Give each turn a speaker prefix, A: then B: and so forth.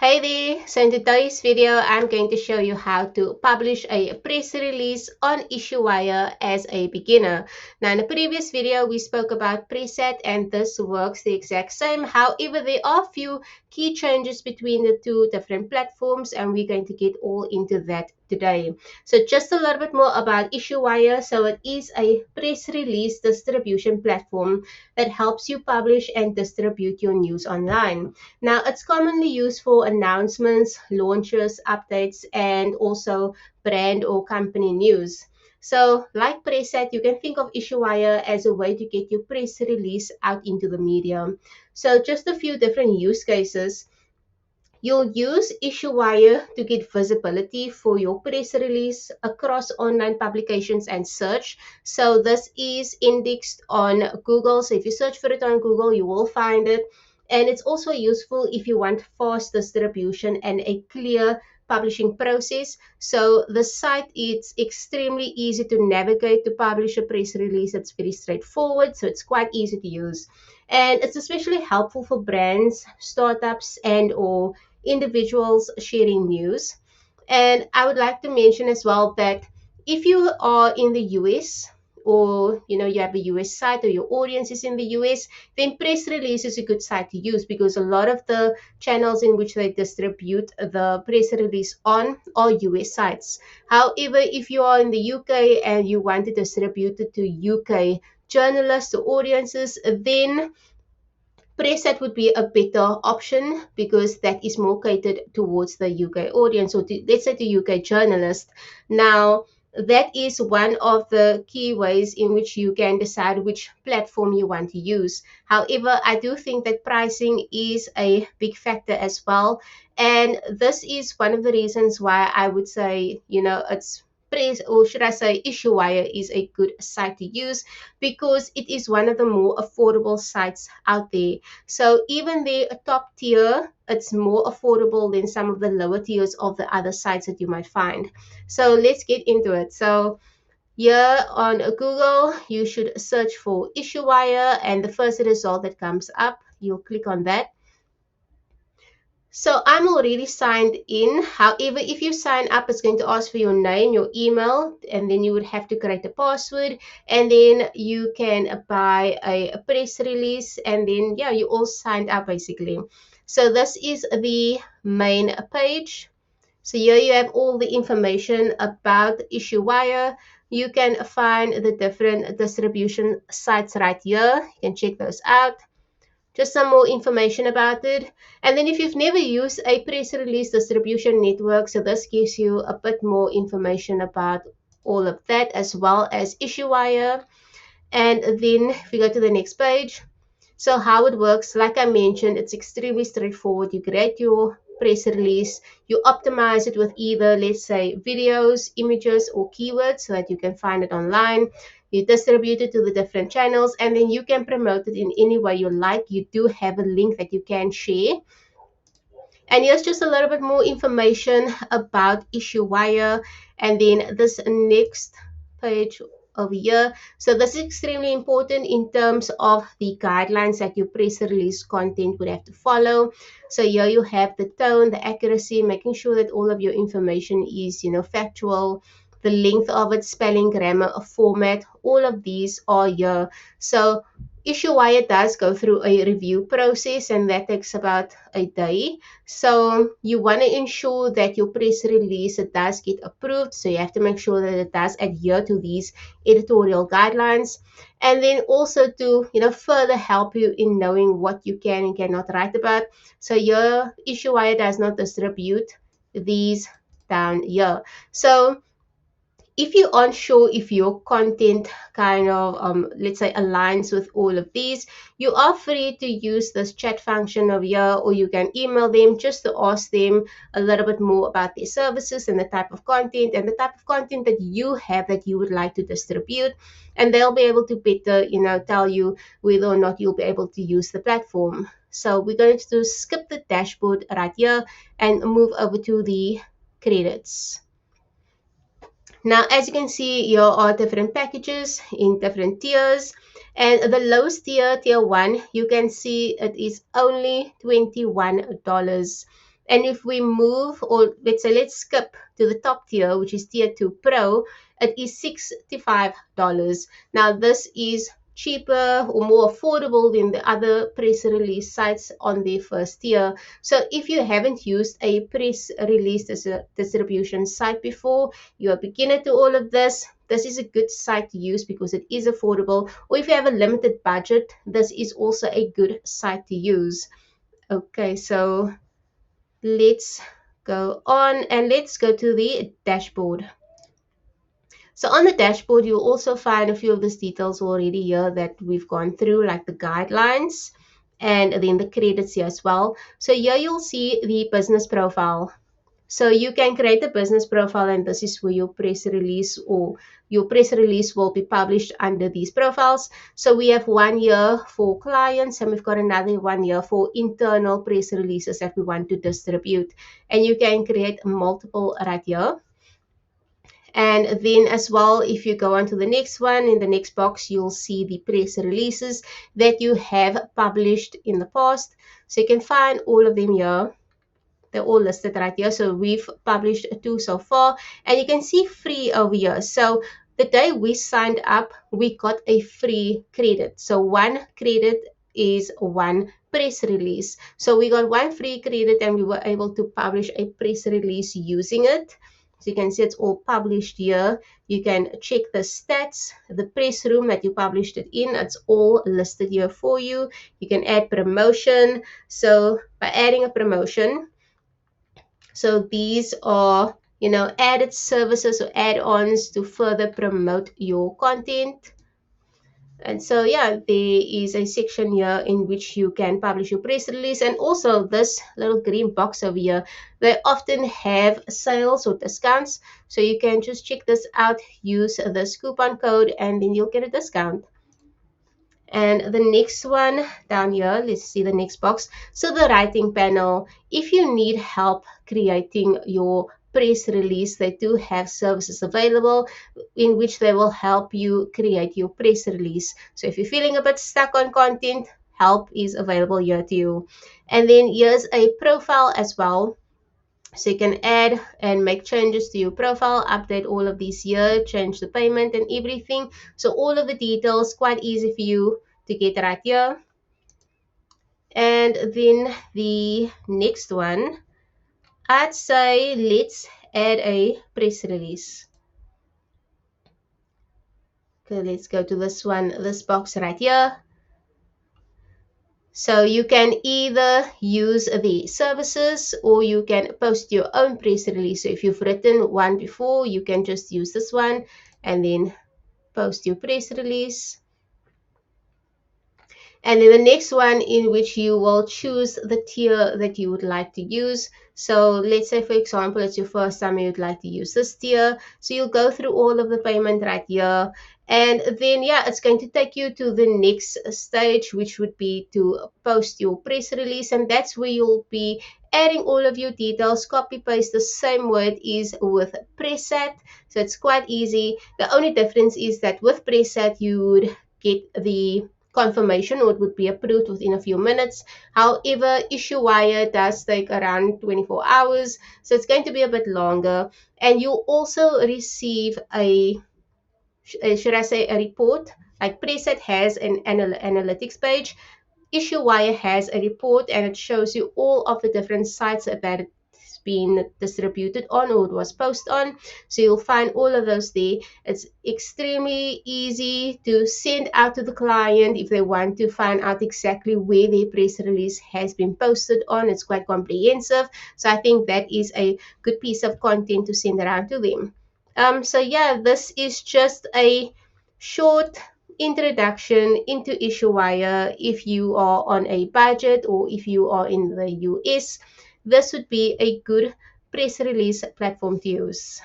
A: Hey there, so in today's video I'm going to show you how to publish a press release on IssueWire as a beginner. Now in the previous video we spoke about preset and this works the exact same. However, there are a few key changes between the two different platforms and we're going to get all into that today. So just a little bit more about IssueWire. So it is a press release distribution platform that helps you publish and distribute your news online. Now, it's commonly used for announcements, launches, updates, and also brand or company news. So, like Preset, you can think of IssueWire as a way to get your press release out into the media. So, just a few different use cases. You'll use IssueWire to get visibility for your press release across online publications and search. So this is indexed on Google. So if you search for it on Google, you will find it. And it's also useful if you want fast distribution and a clear publishing process. So the site is extremely easy to navigate to publish a press release. It's very straightforward, so it's quite easy to use. And it's especially helpful for brands, startups, and or individuals sharing news. And I would like to mention as well that if you are in the US or you have a US site or your audience is in the US, then press release is a good site to use because a lot of the channels in which they distribute the press release on are US sites. However, if you are in the UK and you want to distribute it to UK journalists or audiences, then Preset would be a better option because that is more catered towards the UK audience or let's say the UK journalist. Now, that is one of the key ways in which you can decide which platform you want to use. However, I do think that pricing is a big factor as well. And this is one of the reasons why I would say, it's Press, or should I say IssueWire, is a good site to use because it is one of the more affordable sites out there. So even the top tier, it's more affordable than some of the lower tiers of the other sites that you might find. So let's get into it. So here on Google, you should search for IssueWire and the first result that comes up, you'll click on that. So I'm already signed in. However, if you sign up, it's going to ask for your name, your email, and then you would have to create a password. And then you can buy a press release. And then, yeah, you all signed up basically. So this is the main page. So here you have all the information about IssueWire. You can find the different distribution sites right here. You can check those out. Just some more information about it. And then if you've never used a press release distribution network, so this gives you a bit more information about all of that as well as IssueWire. And then if we go to the next page, so how it works, like I mentioned, it's extremely straightforward. You create your press release, you optimize it with either, let's say, videos, images, or keywords so that you can find it online. You distribute it to the different channels, and then you can promote it in any way you like. You do have a link that you can share. And here's just a little bit more information about IssueWire. And then this next page over here. So this is extremely important in terms of the guidelines that your press release content would have to follow. So here you have the tone, the accuracy, making sure that all of your information is, factual, the length of it, spelling, grammar, format, all of these are here. So IssueWire does go through a review process and that takes about a day. So you want to ensure that your press release does get approved. So you have to make sure that it does adhere to these editorial guidelines. And then also to, further help you in knowing what you can and cannot write about. So your IssueWire does not distribute these down here. So if you're unsure if your content kind of, let's say, aligns with all of these, you are free to use this chat function over here, or you can email them just to ask them a little bit more about their services and the type of content that you have that you would like to distribute. And they'll be able to better, tell you whether or not you'll be able to use the platform. So we're going to skip the dashboard right here and move over to the credits. Now, as you can see, here are different packages in different tiers. And the lowest tier, tier 1, you can see it is only $21. And if we move, or let's say let's skip to the top tier, which is tier 2 Pro, it is $65. Now this is cheaper or more affordable than the other press release sites on the first tier. So if you haven't used a press release distribution site before, you're a beginner to all of this, this is a good site to use because it is affordable. Or if you have a limited budget, this is also a good site to use. Okay, so let's go on and let's go to the dashboard. So on the dashboard, you'll also find a few of these details already here that we've gone through, like the guidelines and then the credits here as well. So here you'll see the business profile. So you can create a business profile, and this is where your press release will be published under these profiles. So we have 1 year for clients, and we've got another 1 year for internal press releases that we want to distribute. And you can create multiple right here. And then as well, if you go on to the next one, in the next box, you'll see the press releases that you have published in the past. So you can find all of them here. They're all listed right here. So we've published 2 so far, and you can see free over here. So the day we signed up, we got a free credit. So 1 credit is 1 press release. So we got 1 free credit, and we were able to publish a press release using it. So you can see it's all published here. You can check the stats, the press room that you published it in. It's all listed here for you. You can add promotion. So by adding a promotion, so these are, added services or add-ons to further promote your content. And so, yeah, there is a section here in which you can publish your press release. And also this little green box over here, they often have sales or discounts. So you can just check this out, use this coupon code, and then you'll get a discount. And the next one down here, let's see the next box. So the writing panel, if you need help creating your press release, they do have services available in which they will help you create your press release. So if you're feeling a bit stuck on content, help is available here to you. And then here's a profile as well. So you can add and make changes to your profile, update all of these here, change the payment and everything. So all of the details, quite easy for you to get right here. And then the next one, I'd say let's add a press release. Okay, let's go to this one, this box right here. So you can either use the services or you can post your own press release. So if you've written one before, you can just use this one and then post your press release. And then the next one in which you will choose the tier that you would like to use. So let's say, for example, it's your first time you'd like to use this tier. So you'll go through all of the payment right here. And then, yeah, it's going to take you to the next stage, which would be to post your press release. And that's where you'll be adding all of your details, copy paste the same way it is with preset. So it's quite easy. The only difference is that with preset, you would get the confirmation or it would be approved within a few minutes. However, IssueWire does take around 24 hours, so it's going to be a bit longer. And you'll also receive should I say, a report. Like preset has an analytics page, IssueWire has a report, and it shows you all of the different sites that it's been distributed on or it was posted on. So you'll find all of those there. It's extremely easy to send out to the client if they want to find out exactly where their press release has been posted on. It's quite comprehensive. So I think that is a good piece of content to send around to them. So yeah, this is just a short introduction into IssueWire. If you are on a budget or if you are in the US, this would be a good press release platform to use.